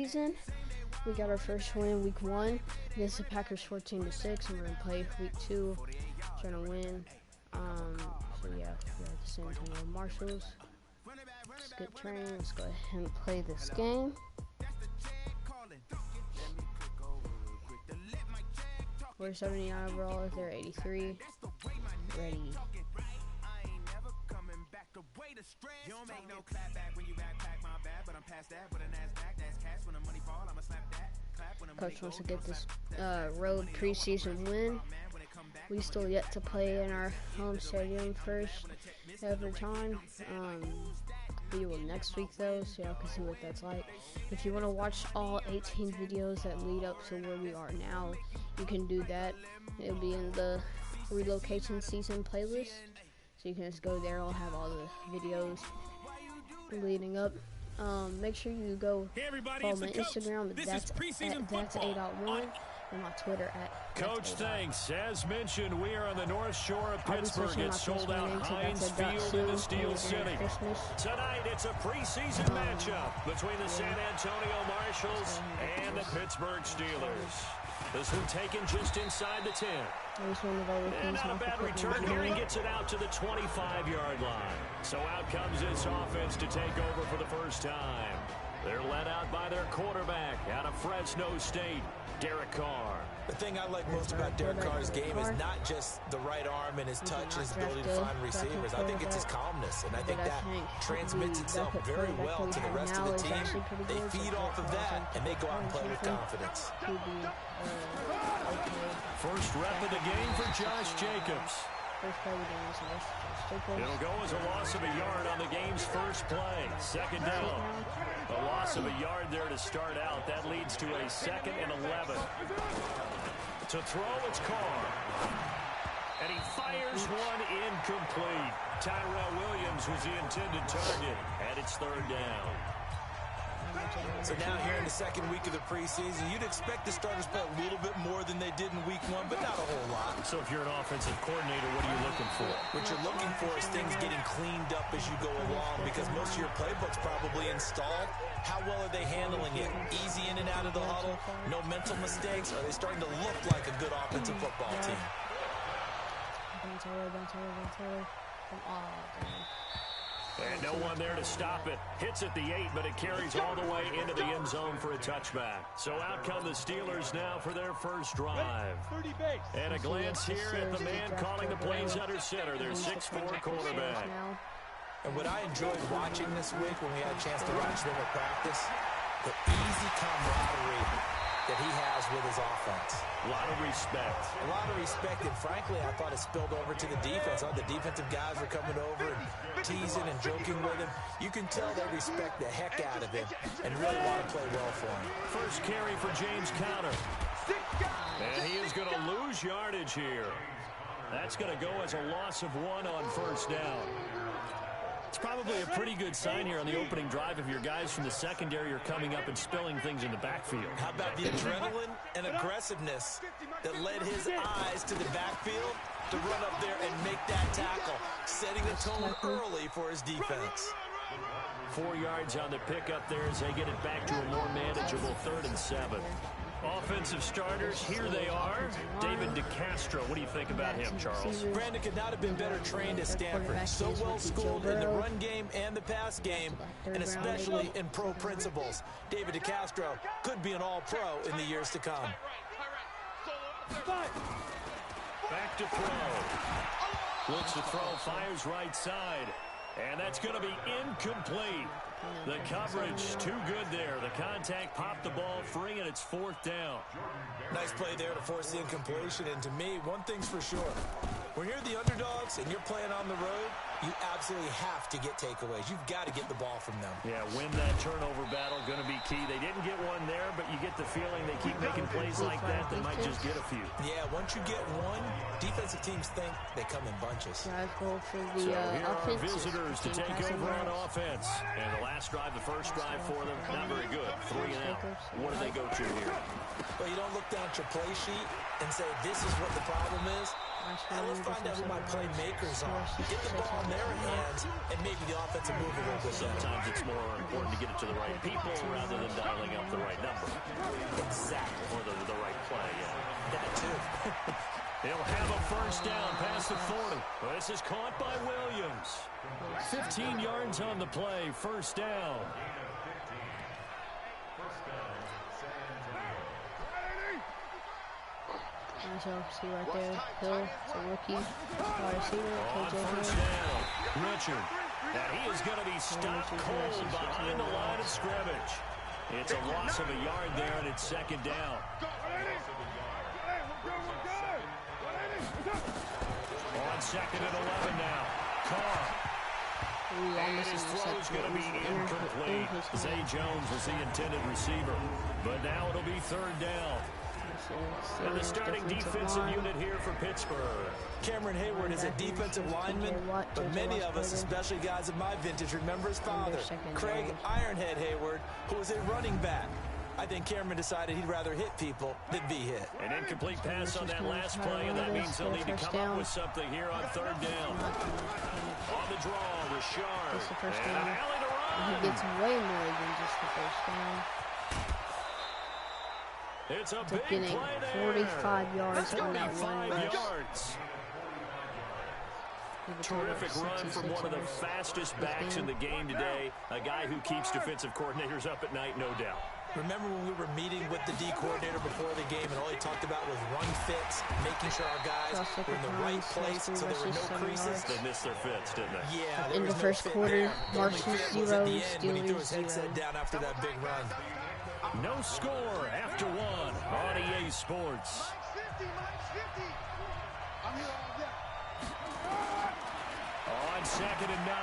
Season. We got our first win week 1 against the Packers 14-6, and we're gonna play week 2, trying to win. So yeah, we have the Antonio Marshals. Let's get trained. Let's go ahead and play this game. 479 overall. They're 83. Ready. You don't make no clap back when you backpack my bad, but I'm past that with a NASDAQ, that's cash when the money fall, I'ma slap that. Clap when the money Coach wants to get this road preseason win. We still yet to play in our home stadium first every time. We will next week though, so y'all can see what that's like. If you want to watch all 18 videos that lead up to where we are now, you can do that. It'll be in the relocation season playlist. So you can just go there. I'll have all the videos leading up. Make sure you go follow my Instagram. That's A.1 and my Twitter at Coach, thanks. As mentioned, we are on the North Shore of Pittsburgh. It's sold out Heinz Field in the Steel City. Tonight, it's a preseason matchup between the San Antonio Marshals and the Pittsburgh Steelers. This one taken just inside the 10. And not a bad return here. He gets it out to the 25-yard line. So out comes this offense to take over for the first time. They're led out by their quarterback out of Fresno State, Derek Carr. The thing I like most about Derek Carr's game is not just the right arm and his touch, his ability to find receivers. I think it's his calmness, and I think that transmits itself very well to the rest of the team. They feed off of that, and they go out and play with confidence. First rep of the game for Josh Jacobs. It'll go as a loss of a yard on the game's first play. Second down. A loss of a yard there to start out. That leads to a 2nd and 11. To throw, it's Carr. And he fires one incomplete. Tyrell Williams was the intended target, and it's 3rd down. So now here in the 2nd week of the preseason, you'd expect the starters to play a little bit more than they did in week 1, but not a whole lot. So if you're an offensive coordinator, what are you looking for? What you're looking for is things getting cleaned up as you go along, because most of your playbook's probably installed. How well are they handling it? Easy in and out of the huddle? No mental mistakes? Are they starting to look like a good offensive football team? And no one there to stop it. Hits at the 8, but it carries all the way into the end zone for a touchback. So out come the Steelers now for their first drive. And a glance here at the man calling the plays under center, their 6'4" quarterback. And what I enjoyed watching this week when we had a chance to watch them at practice, the easy camaraderie that he has with his offense. A lot of respect. A lot of respect, and frankly, I thought it spilled over to the defense. All the defensive guys were coming over and teasing and joking with him. You can tell they respect the heck out of him and really want to play well for him. First carry for James Conner. And he is going to lose yardage here. That's going to go as a loss of 1 on 1st down. It's probably a pretty good sign here on the opening drive if your guys from the secondary are coming up and spilling things in the backfield. How about the adrenaline and aggressiveness that led his eyes to the backfield to run up there and make that tackle, setting the tone early for his defense. 4 yards on the pickup there as they get it back to a more manageable 3rd and 7. Offensive starters, here they are. David DeCastro, what do you think about him, Charles? Brandon could not have been better trained at Stanford. So well schooled in the run game and the pass game, and especially in pro principles. David DeCastro could be an all-pro in the years to come. Back to throw. Looks to throw, fires right side. And that's going to be incomplete. The coverage too good there. The contact popped the ball free, and it's 4th down. Nice play there to force the incompletion. And to me, one thing's for sure. When you're the underdogs and you're playing on the road, you absolutely have to get takeaways. You've got to get the ball from them. Yeah, win that turnover battle, going to be key. They didn't get one there, but you get the feeling they keep making plays like that. They might just get a few. Yeah, once you get one, defensive teams think they come in bunches. So here are visitors to take over on offense. And the last drive, the first drive for them, not very good. 3 and out. What do they go to here? Well, you don't look down at your play sheet and say, this is what the problem is. And let's find out who my playmakers are. Get the ball in their hands, and maybe the offensive move a little bit. Sometimes it's more important to get it to the right people rather than dialing up the right number. Exactly. Or the right play, yeah. That too. He'll have a first down past the 40. This is caught by Williams. 15 yards on the play, first down. See right there, Hill, it's a rookie, wide receiver, KJ First down, Richard. And he is going to be stopped cold behind the line of scrimmage. It's a loss of a yard there, and it's second down. On second and 11 now. Carr. And his throw is going to be incomplete. Zay Jones was the intended receiver. But now it'll be third down. And the starting defensive unit here for Pittsburgh. Cameron Hayward is a defensive lineman, but many of us, especially guys of my vintage, remember his father, Craig Ironhead Hayward, who was a running back. I think Cameron decided he'd rather hit people than be hit. An incomplete pass on that last play, and that means they'll need to come up with something here on third down. On the draw, Richard. And an alley to run. He gets way more than just the first down. It's a big play there. 45 yards on that one rush. Yards. Terrific run from one of the fastest backs in the game today. A guy who keeps defensive coordinators up at night, no doubt. Remember when we were meeting with the D coordinator before the game and all he talked about was run fits, making sure our guys were in the right place so there were no creases? They missed their fits, didn't they? Yeah, in the first quarter, Marshals 0, Steelers 0. Head down after that big run. No score after one on EA Sports. On second and 9,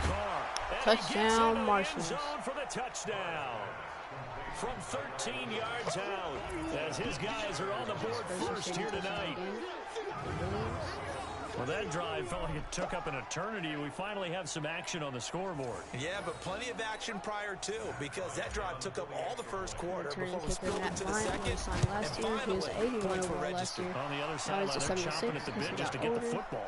Carr. Touchdown, Marshals. For the touchdown. From 13 yards out, as his guys are on the board first here tonight. Well, that drive felt like it took up an eternity. We finally have some action on the scoreboard. Yeah, but plenty of action prior to, because that drive took up all the first quarter before we spilled into the second. And finally, points were registered. On the other sideline, they're chomping at the bit just to get the football.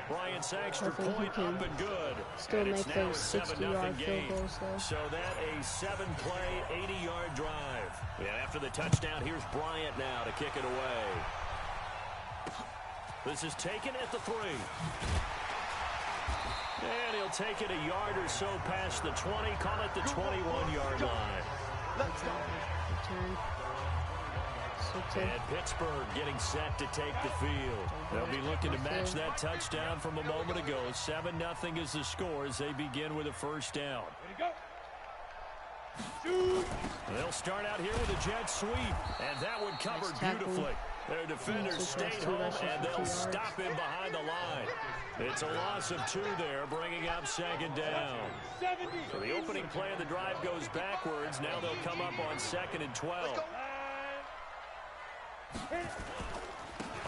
Bryant's extra point up and good. Still make those 60-yard field goals, though. So that a 7-play, 80-yard drive. Yeah, after the touchdown, here's Bryant now to kick it away. This is taken at the 3. And he'll take it a yard or so past the 20. Call it the 21-yard line. Return. And Pittsburgh getting set to take the field. They'll be looking to match that touchdown from a moment ago. 7-0 is the score as they begin with a first down. They'll start out here with a jet sweep, and that would cover beautifully. Their defenders stayed home, and they'll stop him behind the line. It's a loss of 2 there, bringing up second down. So the opening play of the drive goes backwards. Now they'll come up on second and 12.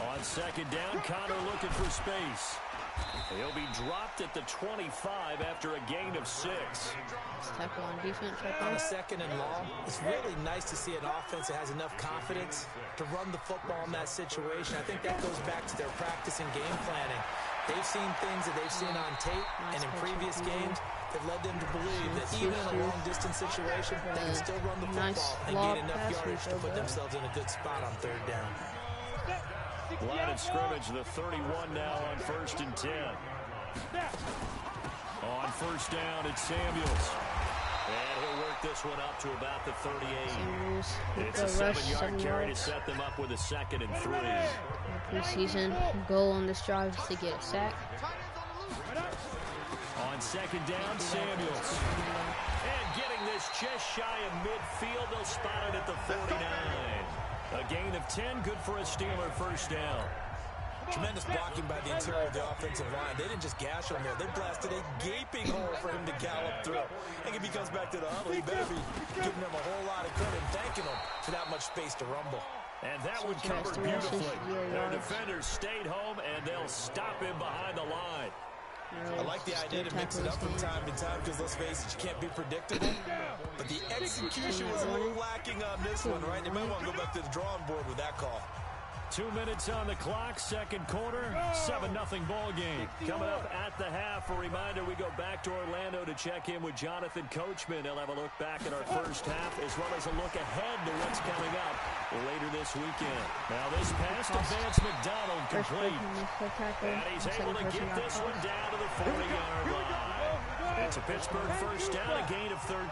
On second down, Connor looking for space. He'll be dropped at the 25 after a gain of 6. Tackle on defense right there. On a second and long, it's really nice to see an offense that has enough confidence to run the football in that situation. I think that goes back to their practice and game planning. They've seen things that they've seen on tape and in previous games that led them to believe that even in a long-distance situation, they can still run the football and gain enough yardage to put themselves in a good spot on third down. Line of scrimmage, the 31 now on first and 10. On first down, it's Samuels. And he'll work this one up to about the 38. It's a 7-yard carry to set them up with a second and 3. Preseason goal on this drive is to get a sack. On second down, Samuels. And getting this just shy of midfield, they'll spot it at the 49. A gain of 10, good for a Steeler first down. Tremendous blocking by the interior of the offensive line. They didn't just gash him there. They blasted a gaping hole for him to gallop through. I think if he comes back to the huddle, he better be giving them a whole lot of credit and thanking them for that much space to rumble. And that one covered beautifully. Their defenders stayed home, and they'll stop him behind the line. I like the idea to mix it up from time to time because, let's face it, you can't be predictable. But the execution was a little lacking on this one, right? They might want to go back to the drawing board with that call. 2 minutes on the clock, second quarter, 7-0 ball game. Coming up at the half, a reminder, we go back to Orlando to check in with Jonathan Coachman. He'll have a look back at our first half as well as a look ahead to what's coming up later this weekend. Now this pass to Vance McDonald complete. And he's able to get this one down to the 40-yard line. It's a Pittsburgh first down, a gain of 13.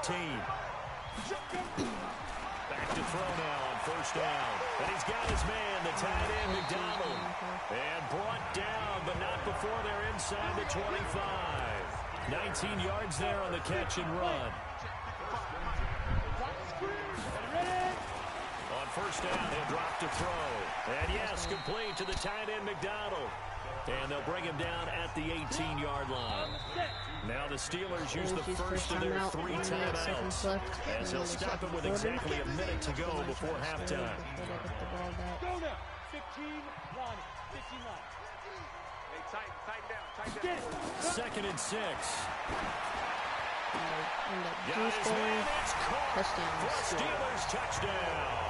Back to throw now on first down. And he's got his man, the tight end, McDonald. And brought down, but not before they're inside the 25. 19 yards there on the catch and run. On first down, he'll drop to throw. And yes, complete to the tight end, McDonald. And they'll bring him down at the 18-yard line. Now the Steelers use the first of their 3 timeouts as they'll stop it with exactly a minute to go before halftime. Go now. 15-1. 59. Second and 6. Got his man, it's caught for a Steelers touchdown.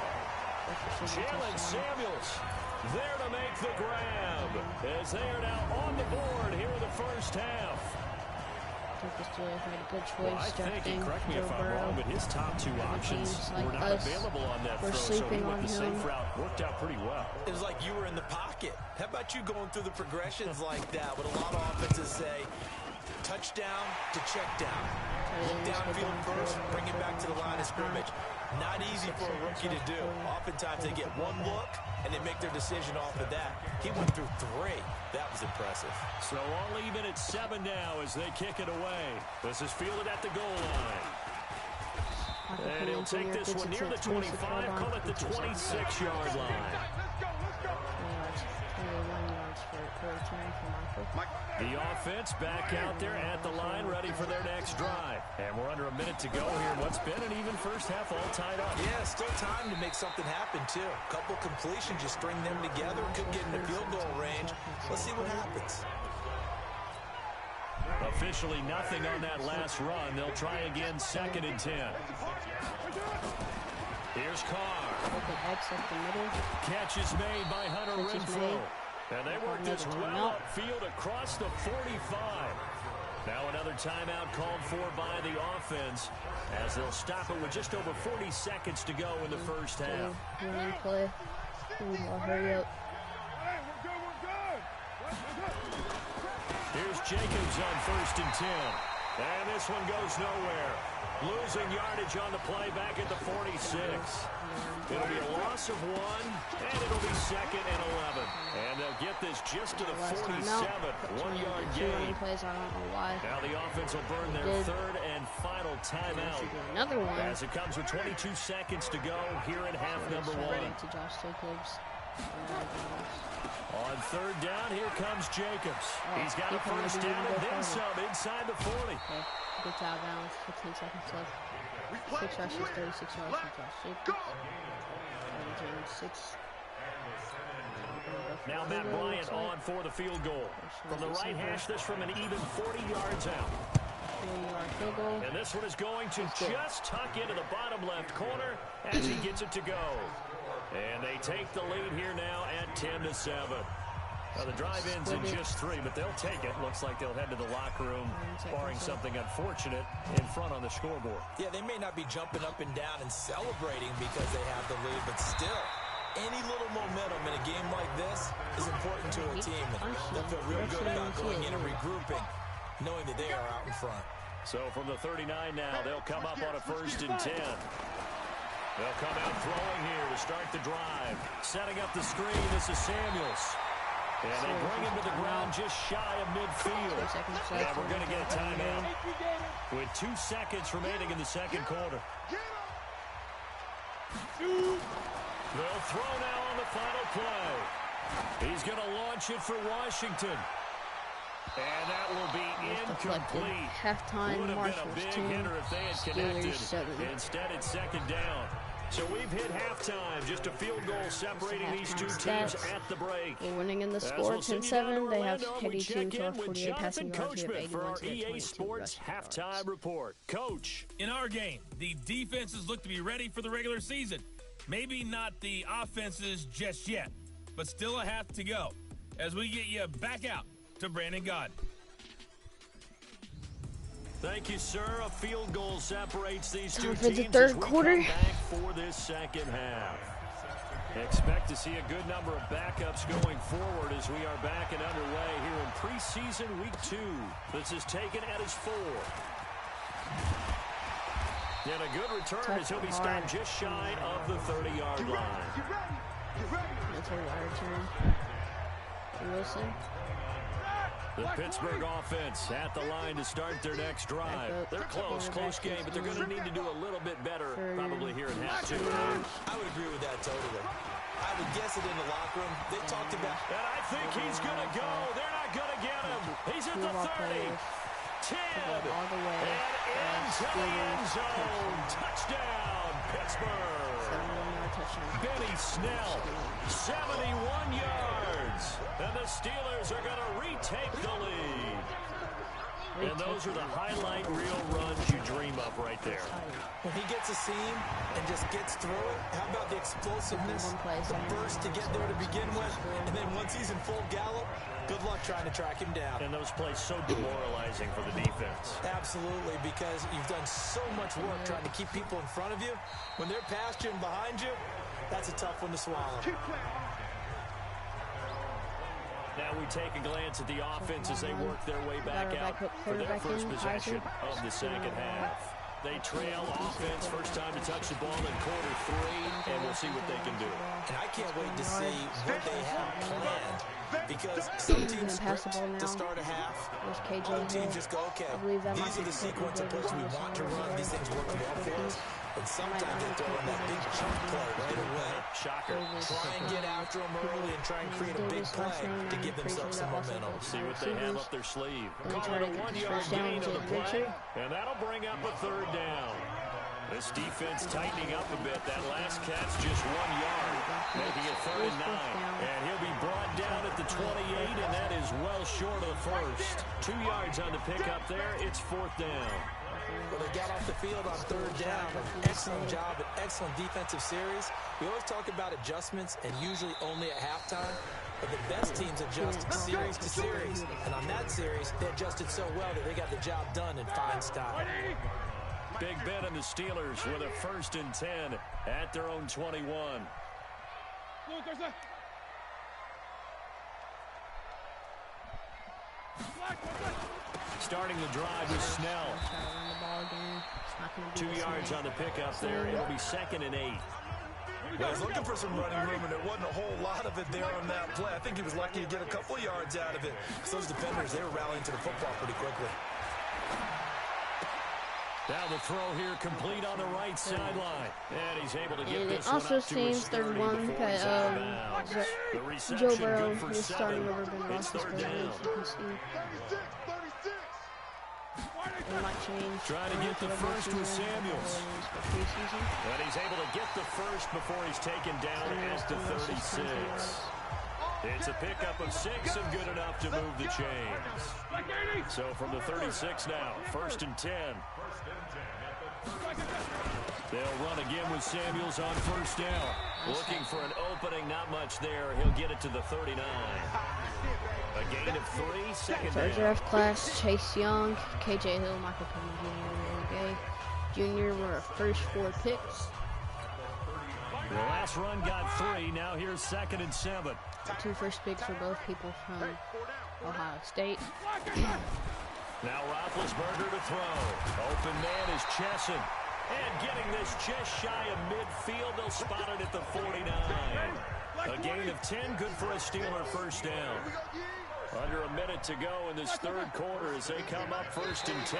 Jalen Samuels there to make the grab as they are now on the board here in the first half. I think the Steelers made a good choice. I think, and correct me if I'm wrong, but his top 2 options were not available on that throw, so he went the safe route. Worked out pretty well. It was like you were in the pocket. How about you going through the progressions like that? What a lot of offenses say, touchdown to check down. Look downfield first, bring it back to the line of scrimmage. Not easy for a rookie to do. Oftentimes they get one look and they make their decision off of that. He went through 3. That was impressive. So all even at 7 now as they kick it away. This is fielded at the goal line. And he'll take this one near the 25, call it the 26-yard line. The offense back out there at the line, ready for their next drive. And we're under a minute to go here. What's been an even first half all tied up. Yeah, still time to make something happen, too. A couple completions, just string them together. Could get in the field goal range. Let's see what happens. Officially nothing on that last run. They'll try again, 2nd and 10. Here's Carr. Catch is made by Hunter Renfrow. And they work this well upfield across the 45. Now another timeout called for by the offense as they'll stop it with just over 40 seconds to go in the first half. Play. Hurry up. Here's Jacobs on 1st and 10. And this one goes nowhere. Losing yardage on the play back at the 46. It'll be a loss of 1, and it'll be 2nd and 11. And they'll get this just to the 47. 1-yard gain. Now the offense will burn their 3rd and final timeout. Another one. As it comes with 22 seconds to go here in half number 1. On 3rd down, here comes Jacobs. He's got a first down and then some inside the 40. Okay. Good job, Allen. 15 seconds left. 6 rushes, 36 yards from Josh Jacobs. 6. Now Matt Bryant on for the field goal. From the right hash, this from an even 40 yards out. 40-yard field goal. And this one is going to just tuck into the bottom left corner as he gets it to go. And they take the lead here now at 10-7. Now the drive ends in just 3, but they'll take it. Looks like they'll head to the locker room, barring something unfortunate in front on the scoreboard. Yeah, they may not be jumping up and down and celebrating because they have the lead, but still, any little momentum in a game like this is important to a team. And they'll feel real good about going in and regrouping, knowing that they are out in front. So from the 39 now, they'll come up on a 1st and 10. They'll come out throwing here to start the drive. Setting up the screen, this is Samuels. And they bring him to the ground just shy of midfield. And we're going to get a timeout with 2 seconds remaining in the second quarter. They'll throw now on the final play. He's going to launch it for Washington. And that will be incomplete. Halftime Would have Marshals been a big team. hitter if they had connected. Steelers 7. Instead, it's 2nd down. So we've hit halftime. Just a field goal separating these two teams at the break. We're winning in the score 10-7. They have 82 to 48 passing yards. We have 81 for our to EA 22 Sports halftime report. Coach. In our game, the defenses look to be ready for the regular season. Maybe not the offenses just yet. but still a half to go as we get you back out to Brandon God. Thank you, sir. A field goal separates these two For the teams third as we quarter. come back for this second half. Expect to see a good number of backups going forward as we are back and underway here in preseason week 2. This is taken at his 4. And a good return as he'll be stopped just shy of the 30-yard line. That's a return. Wilson. The Pittsburgh offense at the line to start their next drive. They're close game, but they're going to need to do a little bit better probably here in half 2. I would agree with that totally. I would guess it in the locker room. They talked about... And I think he's going to go. They're not going to get him. He's at the 30. 10. And into the end zone. Touchdown, Pittsburgh. Benny Snell, 71 yards. And the Steelers are going to retake the lead. And those are the highlight reel runs you dream of right there. When he gets a seam and just gets through it, how about the explosiveness, the burst to get there to begin with, and then once he's in full gallop, good luck trying to track him down. And those plays so demoralizing for the defense. Absolutely, because you've done so much work trying to keep people in front of you. When they're past you and behind you, that's a tough one to swallow. Now we take a glance at the offense as they work their way back out for their first possession of the second half. They trail offense, first time to touch the ball in quarter 3, and we'll see what they can do. And I can't wait to see what they have planned, because some teams script to start a half, other teams just go, okay, these are the sequence of plays we want to run, these things work well for us. And sometimes they throw in that big chunk play right away. Shocker. Try and get after them early and try and create a big play to give themselves some momentum. See what they have up their sleeve. Call it a 1-yard gain on the play, and that'll bring up a 3rd down. This defense tightening up a bit. That last catch just 1 yard, making it 3rd and 9. And he'll be brought down at the 28, and that is well short of the first. 2 yards on the pickup there. It's 4th down. Well, they got off the field on 3rd down. Excellent job, an excellent defensive series. We always talk about adjustments and usually only at halftime. But the best teams adjust series to series. And on that series, they adjusted so well that they got the job done in fine style. Big Ben and the Steelers with a 1st and 10 at their own 21. Starting the drive with Snell. 2 yards on the pickup there. It'll be 2nd and 8. Well, he's looking for some running room, and there wasn't a whole lot of it there on that play. I think he was lucky to get a couple of yards out of it. So those defenders, they were rallying to the football pretty quickly. Now the throw here complete on the right sideline. And he's able to get and this it also one up to his seems third 30 one before that he's out of bounds. The reception Joe Burrow good for is 7. starting over Ben It's 3rd Roethlisberger, down. as you can see. It might change. Trying to get the first with Samuels. And he's able to get the first before he's taken down at the 36. It's a pickup of 6 and good enough to move the chains. So from the 36 now, 1st and 10. They'll run again with Samuels on 1st down. Looking for an opening, not much there. He'll get it to the 39. A gain of 3, 2nd down. Draft class: Chase Young, KJ Hill, Michael Pittman Jr., Jr. were our first 4 picks. The last run got 3. Now here's 2nd and 7. The 2 first picks were both people from Ohio State. Now Roethlisberger to throw. Open man is Chesson. And getting this just shy of midfield, they'll spot it at the 49. A gain of 10, good for a Steeler 1st down. Under a minute to go in this 3rd quarter as they come up 1st and 10.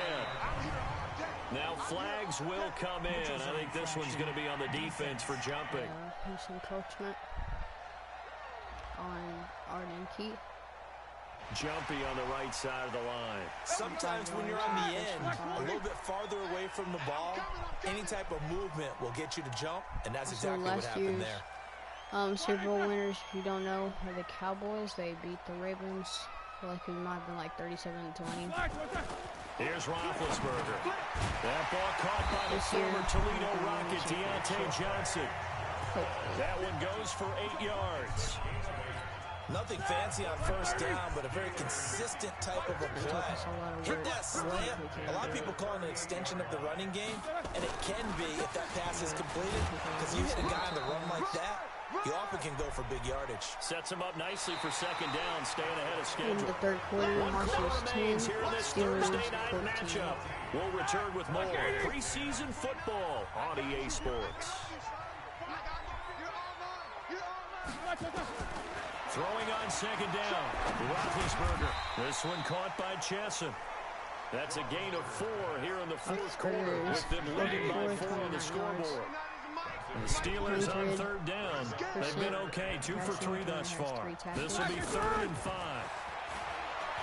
Now flags will come in. I think this one's going to be on the defense for jumping. Some encroachment on Arden Key. Jumpy on the right side of the line. Sometimes when you're on the end, a little bit farther away from the ball, any type of movement will get you to jump, and that's exactly what happened there. Super Bowl winners, if you don't know, are the Cowboys. They beat the Ravens. I feel like it might have been like 37-20. Here's Roethlisberger. That ball caught by the former Toledo Rocket, Deontay Johnson. That one goes for 8 yards. Nothing fancy on first down, but a very consistent type of a play. Hit that slant. A lot of people call it an extension of the running game, and it can be if that pass is completed, because you hit a guy on the run like that, you often can go for big yardage. Sets him up nicely for second down, staying ahead of schedule. In the third quarter, Marshals 10, Steelers 14. Matchup. We'll return with more preseason football on EA Sports. Throwing on second down, Roethlisberger. This one caught by Chesson. That's a gain of 4 here in the fourth quarter, with them leading by 4 on the scoreboard. The Steelers on third down. They've been okay, 2 for 3 thus far. This will be 3rd and 5.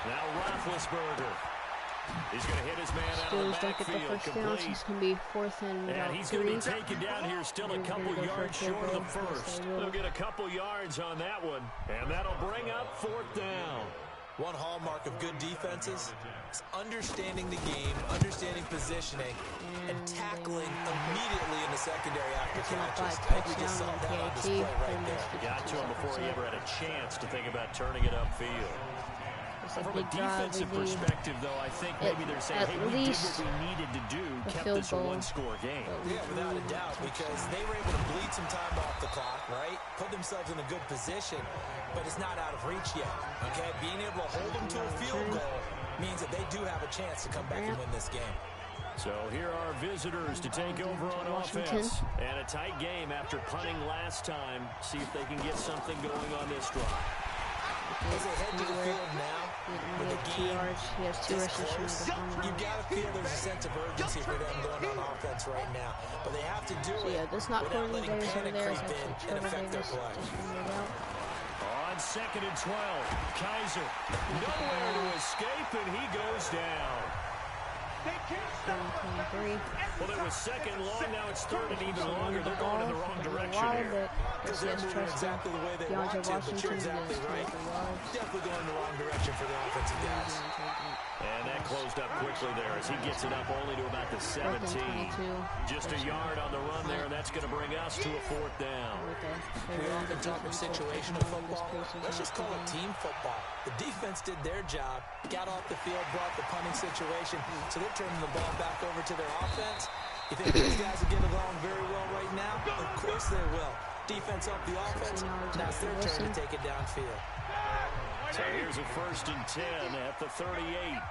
Now Roethlisberger. He's going to hit his man out of the backfield. Complete. He's going to be 4th and he's going to be taken down here, still a couple yards short of the first. They'll get a couple yards on that one, and that'll bring up 4th down. One hallmark of good defenses is understanding the game, understanding positioning, and tackling immediately in the secondary after catches. I think we just saw that on display right there. Got to him before he ever had a chance to think about turning it upfield. From a defensive perspective, though, I think maybe they're saying, hey, we did what we needed to do, kept this a one-score game. Yeah, without a doubt, because they were able to bleed some time off the clock, right? Put themselves in a good position, but it's not out of reach yet, okay? Being able to hold them to a field goal means that they do have a chance to come back and win this game. So here are visitors to take over on offense. And a tight game after punting last time. See if they can get something going on this drive. As they head to the field now, with the game this close, you've got to feel there's a sense of urgency for them going on offense right now. But they have to do it without letting panic creep in and affect their play. On 2nd and 12, Kaiser nowhere to escape, and he goes down. Well, it was 2nd long, now it's 3rd and even longer. They're going in the wrong direction here. Because they're moving exactly the way they want to, but you're exactly right. Definitely going in the wrong direction for the offensive guys. And that closed up quickly there as he gets it up only to about the 17. Just a yard on the run there, and that's going to bring us to a 4th down. We often talk of situational football. Let's just call it team football. The defense did their job, got off the field, brought the punting situation, so they're turning the ball back over to their offense. You think these guys will get along very well right now? Of course they will. Defense up the offense. Now it's their turn to take it downfield. So here's a 1st and 10 at the 38.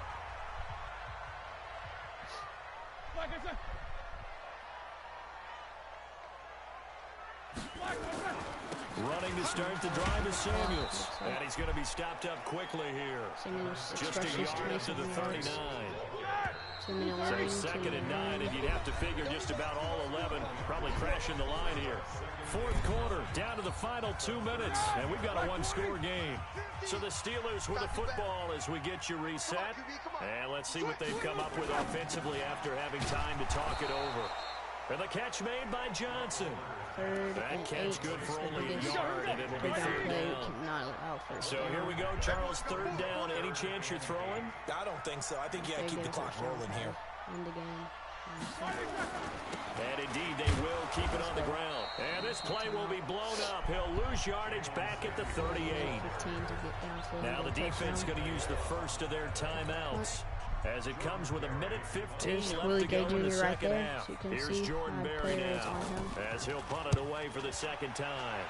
Running to start the drive is Samuels. And he's going to be stopped up quickly here. Just a yard to the 39. So 2nd and 9, and you'd have to figure just about all 11 probably crashing the line here. 4th quarter, down to the final 2 minutes, and we've got a one-score game. So the Steelers with the football as we get you reset. And let's see what they've come up with offensively after having time to talk it over. And the catch made by Johnson. That catch good for only a yard, and it'll be 3rd down. So here we go, Charles, 3rd down. Any chance you're throwing? I don't think so. I think you got to keep the clock rolling here. And indeed, they will keep it on the ground. And this play will be blown up. He'll lose yardage back at the 38. Now the defense going to use the first of their timeouts, as it comes with 1:15 left to go in the second half. Here's Jordan Berry now, as he'll punt it away for the 2nd time.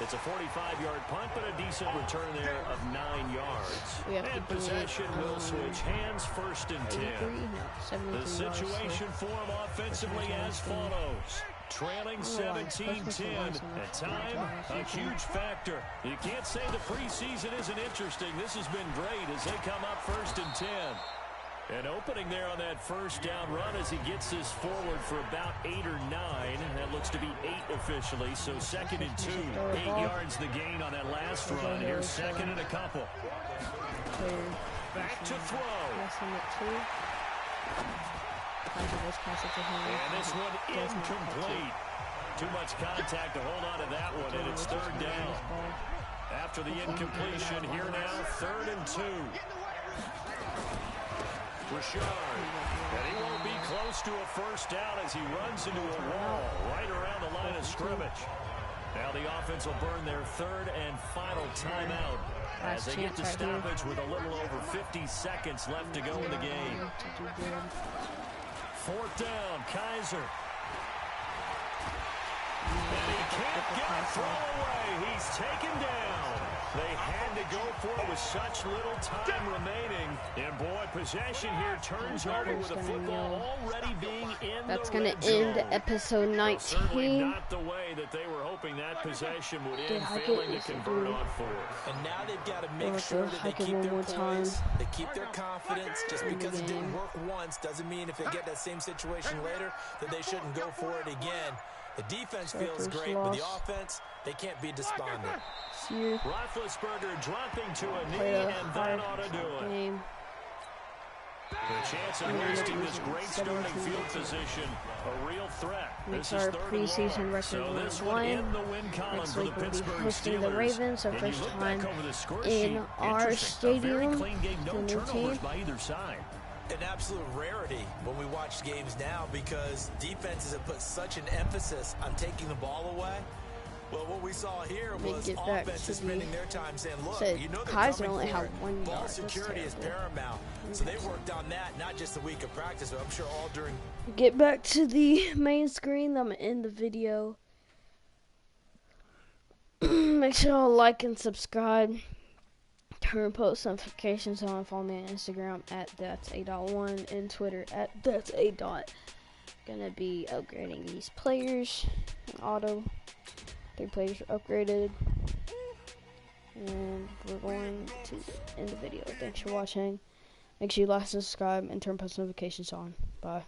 It's a 45-yard punt, but a decent return there of 9 yards. And possession will switch hands, 1st and 10. The situation for him offensively as follows. Trailing 17-10. At time, a huge factor. You can't say the preseason isn't interesting. This has been great as they come up 1st and 10. And opening there on that 1st down run as he gets this forward for about 8 or 9. That looks to be 8 officially, so 2nd and 2. 8 yards the gain on that last run. Here's 2nd and a couple. Back to throw. And this one incomplete. Too much contact to hold on to that one, and it's 3rd down. After the incompletion, here now, 3rd and 2. Richard. And he won't be close to a first down as he runs into a wall right around the line of scrimmage. Now the offense will burn their third and final timeout as they get to stoppage with a little over 50 seconds left to go in the game. Fourth down, Kaiser. And he can't get a throw away. He's taken down. They had to go for it with such little time remaining. And boy, possession here turns over with the football already being in That's the going red to end zone. episode 19. Certainly not the way that they were hoping that possession would end, failing to convert on fourth. And now they've got to make sure that they keep their poise, they keep their confidence. Just because it didn't work once doesn't mean if they get that same situation later that they shouldn't go for it again. The defense feels great, but the offense, they can't be despondent. Roethlisberger dropping to a knee, and that ought to do it. The chance of wasting this great starting field position, a real threat. Makes our preseason record 1-1. Next week we'll be hosting the Ravens, our first time in our stadium. The new team. An absolute rarity when we watch games now because defenses have put such an emphasis on taking the ball away. Well, what we saw here was offenses spending their time saying, look, you know they're Kaiser coming only for had it. 1 Ball yard. security is paramount. So they worked on that, not just a week of practice, but I'm sure all during. Get back to the main screen. I'm going to end the video. Make sure y'all like and subscribe. Turn post notifications on. Follow me on Instagram at that's8.1 and Twitter at that's8. Gonna be upgrading these players. Auto. 3 players are upgraded. And we're going to end the video. Thanks for watching. Make sure you like and subscribe and turn post notifications on. Bye.